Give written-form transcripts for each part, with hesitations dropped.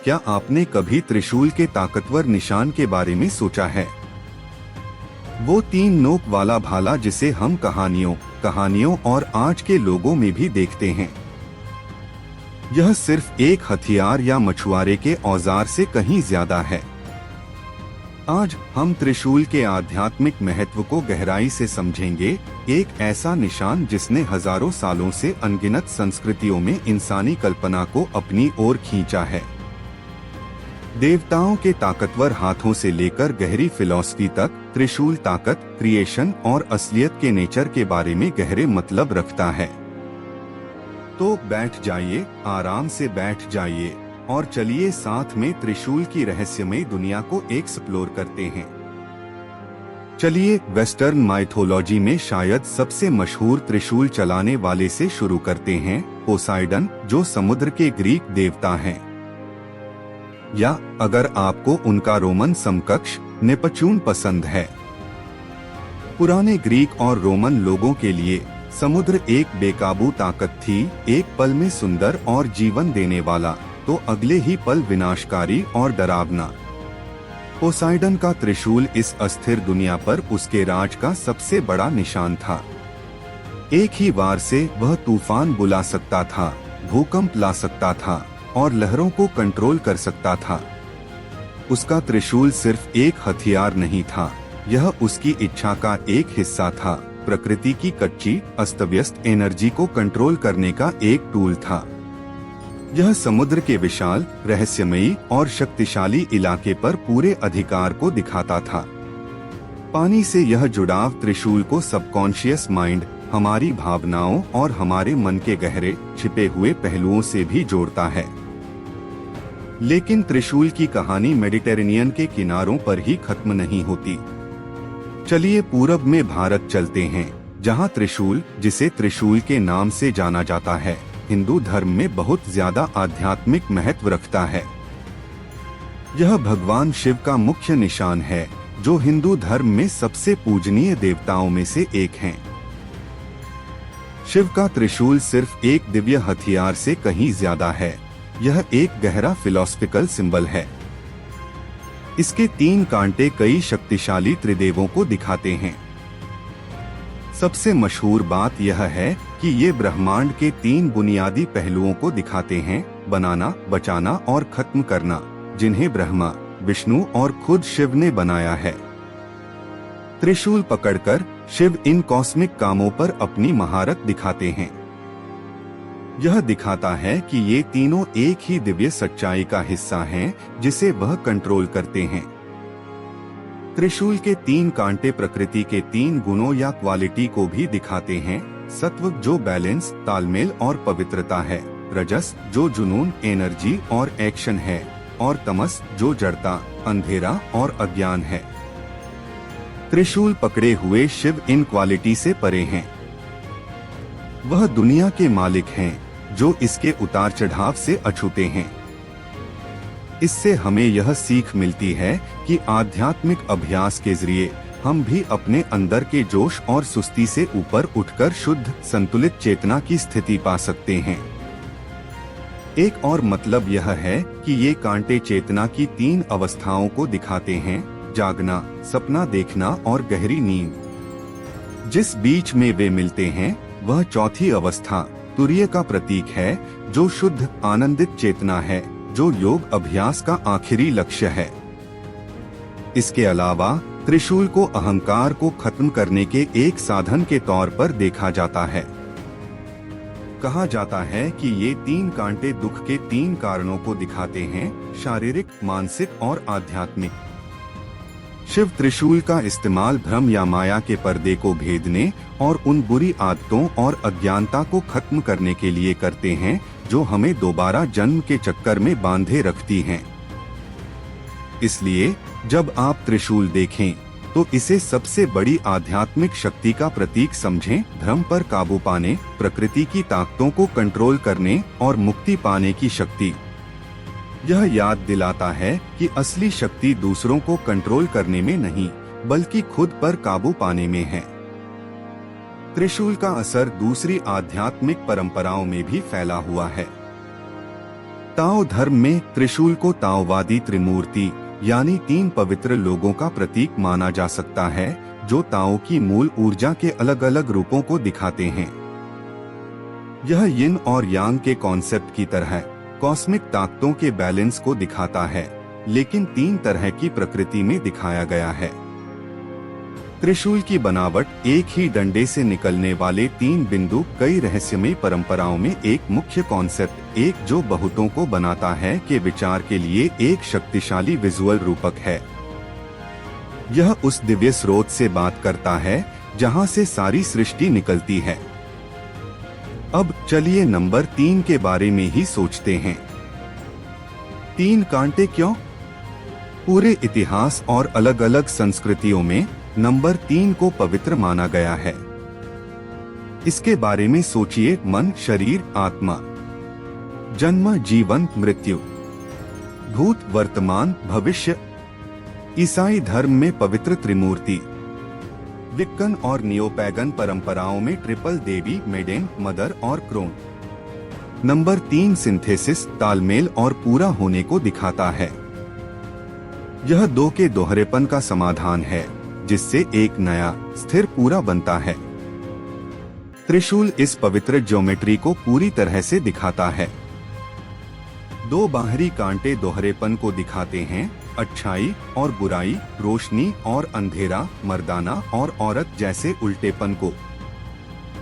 क्या आपने कभी त्रिशूल के ताकतवर निशान के बारे में सोचा है? वो 3 नोक वाला भाला जिसे हम कहानियों और आज के लोगों में भी देखते हैं। यह सिर्फ एक हथियार या मछुआरे के औजार से कहीं ज्यादा है। आज हम त्रिशूल के आध्यात्मिक महत्व को गहराई से समझेंगे, एक ऐसा निशान जिसने हजारों सालों से अनगिनत संस्कृतियों में इंसानी कल्पना को अपनी ओर खींचा है। देवताओं के ताकतवर हाथों से लेकर गहरी फिलॉसफी तक, त्रिशूल ताकत, क्रिएशन और असलियत के नेचर के बारे में गहरे मतलब रखता है। तो बैठ जाइए, आराम से बैठ जाइए और चलिए साथ में त्रिशूल की रहस्यमयी दुनिया को एक्सप्लोर करते हैं। चलिए वेस्टर्न माइथोलॉजी में शायद सबसे मशहूर त्रिशूल चलाने वाले से शुरू करते हैं, पोसाइडन, जो समुद्र के ग्रीक देवता हैं। या अगर आपको उनका रोमन समकक्ष नेपच्यून पसंद है। पुराने ग्रीक और रोमन लोगों के लिए समुद्र एक बेकाबू ताकत थी, एक पल में सुंदर और जीवन देने वाला, तो अगले ही पल विनाशकारी और डरावना। पोसाइडन का त्रिशूल इस अस्थिर दुनिया पर उसके राज का सबसे बड़ा निशान था। एक ही वार से वह तूफान बुला सकता था, भूकंप ला सकता था और लहरों को कंट्रोल कर सकता था। उसका त्रिशूल सिर्फ एक हथियार नहीं था, यह उसकी इच्छा का एक हिस्सा था, प्रकृति की कच्ची, अस्तव्यस्त एनर्जी को कंट्रोल करने का एक टूल था। यह समुद्र के विशाल, रहस्यमयी और शक्तिशाली इलाके पर पूरे अधिकार को दिखाता था। पानी से यह जुड़ाव त्रिशूल को सबकॉन्शियस माइंड, हमारी भावनाओं और हमारे मन के गहरे छिपे हुए पहलुओं से भी जोड़ता है। लेकिन त्रिशूल की कहानी मेडिटेरेनियन के किनारों पर ही खत्म नहीं होती। चलिए पूरब में भारत चलते हैं, जहां त्रिशूल, जिसे त्रिशूल के नाम से जाना जाता है, हिंदू धर्म में बहुत ज्यादा आध्यात्मिक महत्व रखता है। यह भगवान शिव का मुख्य निशान है, जो हिंदू धर्म में सबसे पूजनीय देवताओं में से एक हैं। शिव का त्रिशूल सिर्फ एक दिव्य हथियार से कहीं ज्यादा है, यह एक गहरा फिलॉसफिकल सिंबल है। इसके 3 कांटे कई शक्तिशाली त्रिदेवों को दिखाते हैं। सबसे मशहूर बात यह है कि ये ब्रह्मांड के 3 बुनियादी पहलुओं को दिखाते हैं, बनाना, बचाना और खत्म करना, जिन्हें ब्रह्मा, विष्णु और खुद शिव ने बनाया है। त्रिशूल पकड़कर शिव इन कॉस्मिक कामों पर अपनी महारत दिखाते हैं। यह दिखाता है कि ये तीनों एक ही दिव्य सच्चाई का हिस्सा हैं, जिसे वह कंट्रोल करते हैं। त्रिशूल के 3 कांटे प्रकृति के 3 गुणों या क्वालिटी को भी दिखाते हैं। सत्व, जो बैलेंस, तालमेल और पवित्रता है, रजस, जो जुनून, एनर्जी और एक्शन है, और तमस, जो जड़ता, अंधेरा और अज्ञान है। त्रिशूल पकड़े हुए शिव इन क्वालिटी से परे हैं। वह दुनिया के मालिक हैं, जो इसके उतार चढ़ाव से अछूते हैं। इससे हमें यह सीख मिलती है कि आध्यात्मिक अभ्यास के जरिए हम भी अपने अंदर के जोश और सुस्ती से ऊपर उठकर शुद्ध, संतुलित चेतना की स्थिति पा सकते हैं। एक और मतलब यह है कि ये कांटे चेतना की 3 अवस्थाओं को दिखाते हैं, जागना, सपना देखना और गहरी नींद। जिस बीच में वे मिलते हैं, वह चौथी अवस्था, तुरीय का प्रतीक है, जो शुद्ध, आनंदित चेतना है, जो योग अभ्यास का आखिरी लक्ष्य है। इसके अलावा त्रिशूल को अहंकार को खत्म करने के एक साधन के तौर पर देखा जाता है। कहा जाता है कि ये 3 कांटे दुख के 3 कारणों को दिखाते हैं, शारीरिक, मानसिक और आध्यात्मिक। शिव त्रिशूल का इस्तेमाल भ्रम या माया के पर्दे को भेदने और उन बुरी आदतों और अज्ञानता को खत्म करने के लिए करते हैं, जो हमें दोबारा जन्म के चक्कर में बांधे रखती हैं। इसलिए जब आप त्रिशूल देखें, तो इसे सबसे बड़ी आध्यात्मिक शक्ति का प्रतीक समझें, भ्रम पर काबू पाने, प्रकृति की ताकतों को कंट्रोल करने और मुक्ति पाने की शक्ति। यह याद दिलाता है कि असली शक्ति दूसरों को कंट्रोल करने में नहीं, बल्कि खुद पर काबू पाने में है। त्रिशूल का असर दूसरी आध्यात्मिक परंपराओं में भी फैला हुआ है। ताओ धर्म में त्रिशूल को ताओवादी त्रिमूर्ति यानी 3 पवित्र लोगों का प्रतीक माना जा सकता है, जो ताओ की मूल ऊर्जा के अलग अलग रूपों को दिखाते हैं। यह यिन और यांग के कॉन्सेप्ट की तरह कॉस्मिक ताकतों के बैलेंस को दिखाता है, लेकिन 3 तरह की प्रकृति में दिखाया गया है। त्रिशूल की बनावट एक ही डंडे से निकलने वाले 3 बिंदु कई रहस्यमय परंपराओं में एक मुख्य कॉन्सेप्ट, एक जो बहुतों को बनाता है के विचार के लिए एक शक्तिशाली विजुअल रूपक है। यह उस दिव्य स्रोत से बात करता है जहां से सारी सृष्टि निकलती है। अब चलिए नंबर 3 के बारे में ही सोचते हैं। 3 कांटे क्यों? पूरे इतिहास और अलग अलग संस्कृतियों में नंबर 3 को पवित्र माना गया है। इसके बारे में सोचिए, मन, शरीर, आत्मा, जन्म, जीवन, मृत्यु, भूत, वर्तमान, भविष्य। ईसाई धर्म में पवित्र त्रिमूर्ति, विक्कन और नियोपैगन परंपराओं में ट्रिपल देवी, मेडेन, मदर और क्रोन। नंबर 3 सिंथेसिस, तालमेल और पूरा होने को दिखाता है। यह 2 के दोहरेपन का समाधान है, जिससे एक नया स्थिर पूरा बनता है। त्रिशूल इस पवित्र ज्योमेट्री को पूरी तरह से दिखाता है। 2 बाहरी कांटे दोहरेपन को दिखाते हैं, अच्छाई और बुराई, रोशनी और अंधेरा, मर्दाना और औरत जैसे उल्टेपन को।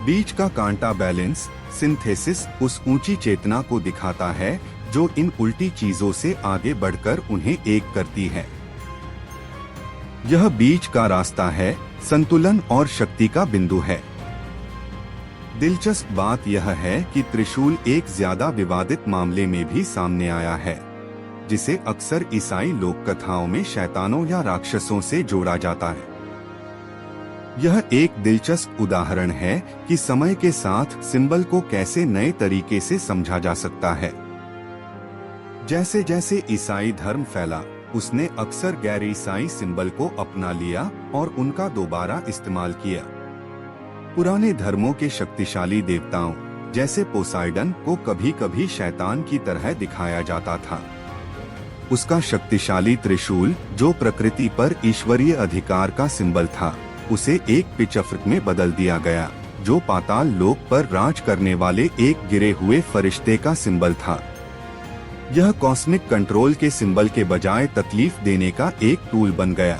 बीच का कांटा बैलेंस, सिंथेसिस, उस ऊंची चेतना को दिखाता है जो इन उल्टी चीजों से आगे बढ़कर उन्हें एक करती है। यह बीच का रास्ता है, संतुलन और शक्ति का बिंदु है। दिलचस्प बात यह है कि त्रिशूल एक ज्यादा विवादित मामले में भी सामने आया है, जिसे अक्सर ईसाई लोक कथाओं में शैतानों या राक्षसों से जोड़ा जाता है। यह एक दिलचस्प उदाहरण है कि समय के साथ सिंबल को कैसे नए तरीके से समझा जा सकता है। जैसे जैसे ईसाई धर्म फैला, उसने अक्सर गैर ईसाई सिंबल को अपना लिया और उनका दोबारा इस्तेमाल किया। पुराने धर्मों के शक्तिशाली देवताओं जैसे पोसाइडन को कभी कभी शैतान की तरह दिखाया जाता था। उसका शक्तिशाली त्रिशूल, जो प्रकृति पर ईश्वरीय अधिकार का सिंबल था, उसे एक पिचफ्रक में बदल दिया गया, जो पाताल लोक पर राज करने वाले एक गिरे हुए फरिश्ते का सिंबल था। यह कॉस्मिक कंट्रोल के सिंबल के बजाय तकलीफ देने का एक टूल बन गया।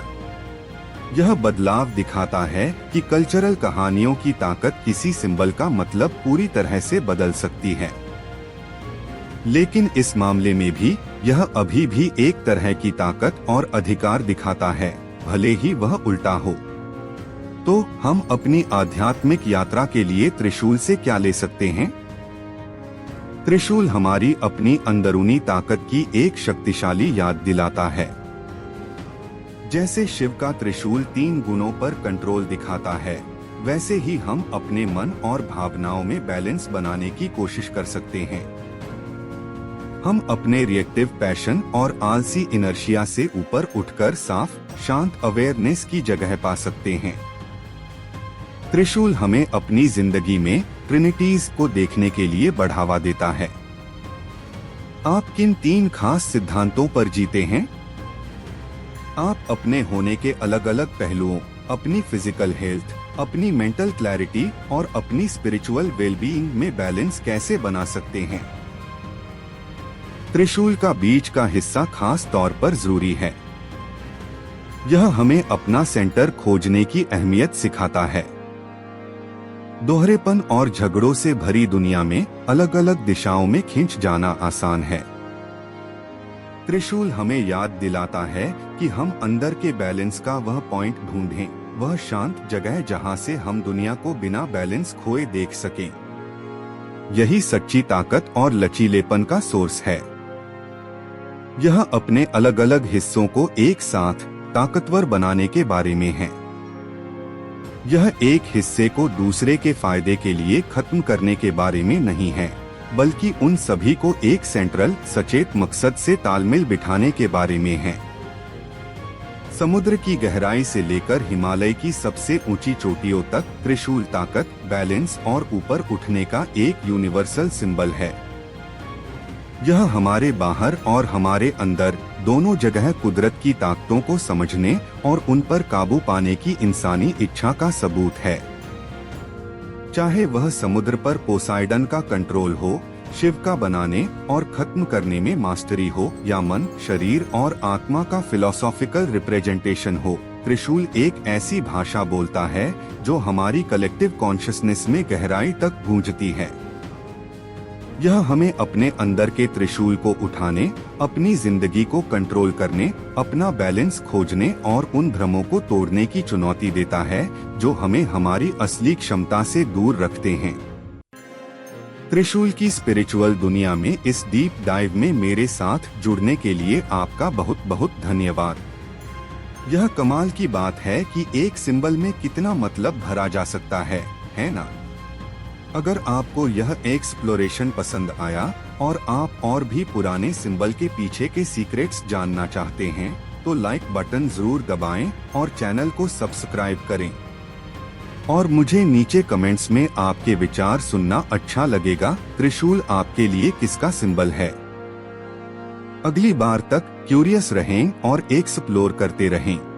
यह बदलाव दिखाता है कि कल्चरल कहानियों की ताकत किसी सिंबल का मतलब पूरी तरह से बदल सकती है। लेकिन इस मामले में भी यह अभी भी एक तरह की ताकत और अधिकार दिखाता है, भले ही वह उल्टा हो। तो हम अपनी आध्यात्मिक यात्रा के लिए त्रिशूल से क्या ले सकते हैं? त्रिशूल हमारी अपनी अंदरूनी ताकत की एक शक्तिशाली याद दिलाता है। जैसे शिव का त्रिशूल 3 गुणों पर कंट्रोल दिखाता है, वैसे ही हम अपने मन और भावनाओं में बैलेंस बनाने की कोशिश कर सकते हैं। हम अपने रिएक्टिव पैशन और आलसी इनर्शिया से ऊपर उठकर साफ, शांत अवेयरनेस की जगह पा सकते हैं। त्रिशूल हमें अपनी जिंदगी में ट्रिनिटीज को देखने के लिए बढ़ावा देता है। आप किन 3 खास सिद्धांतों पर जीते हैं? आप अपने होने के अलग अलग पहलुओं, अपनी फिजिकल हेल्थ, अपनी मेंटल क्लैरिटी और अपनी स्पिरिचुअल वेलबीइंग में बैलेंस कैसे बना सकते हैं? त्रिशूल का बीच का हिस्सा खास तौर पर जरूरी है। यह हमें अपना सेंटर खोजने की अहमियत सिखाता है। दोहरेपन और झगड़ों से भरी दुनिया में अलग अलग दिशाओं में खिंच जाना आसान है। त्रिशूल हमें याद दिलाता है कि हम अंदर के बैलेंस का वह पॉइंट ढूंढें, वह शांत जगह जहां से हम दुनिया को बिना बैलेंस खोए देख सकें। यही सच्ची ताकत और लचीलेपन का सोर्स है। यह अपने अलग अलग हिस्सों को एक साथ ताकतवर बनाने के बारे में है। यह एक हिस्से को दूसरे के फायदे के लिए खत्म करने के बारे में नहीं है, बल्कि उन सभी को एक सेंट्रल सचेत मकसद से तालमेल बिठाने के बारे में है। समुद्र की गहराई से लेकर हिमालय की सबसे ऊंची चोटियों तक त्रिशूल ताकत, बैलेंस और ऊपर उठने का एक यूनिवर्सल सिंबल है। यह हमारे बाहर और हमारे अंदर दोनों जगह कुदरत की ताकतों को समझने और उन पर काबू पाने की इंसानी इच्छा का सबूत है। चाहे वह समुद्र पर पोसाइडन का कंट्रोल हो, शिव का बनाने और खत्म करने में मास्टरी हो, या मन, शरीर और आत्मा का फिलोसॉफिकल रिप्रेजेंटेशन हो, त्रिशूल एक ऐसी भाषा बोलता है जो हमारी कलेक्टिव कॉन्शियसनेस में गहराई तक गूंजती है। यह हमें अपने अंदर के त्रिशूल को उठाने, अपनी जिंदगी को कंट्रोल करने, अपना बैलेंस खोजने और उन भ्रमों को तोड़ने की चुनौती देता है जो हमें हमारी असली क्षमता से दूर रखते हैं। त्रिशूल की स्पिरिचुअल दुनिया में इस डीप डाइव में मेरे साथ जुड़ने के लिए आपका बहुत बहुत धन्यवाद। यह कमाल की बात है कि एक सिंबल में कितना मतलब भरा जा सकता है ना? अगर आपको यह एक्सप्लोरेशन पसंद आया और आप और भी पुराने सिंबल के पीछे के सीक्रेट्स जानना चाहते हैं, तो लाइक बटन जरूर दबाएं और चैनल को सब्सक्राइब करें। और मुझे नीचे कमेंट्स में आपके विचार सुनना अच्छा लगेगा। त्रिशूल आपके लिए किसका सिंबल है? अगली बार तक क्यूरियस रहें और एक्सप्लोर करते रहें।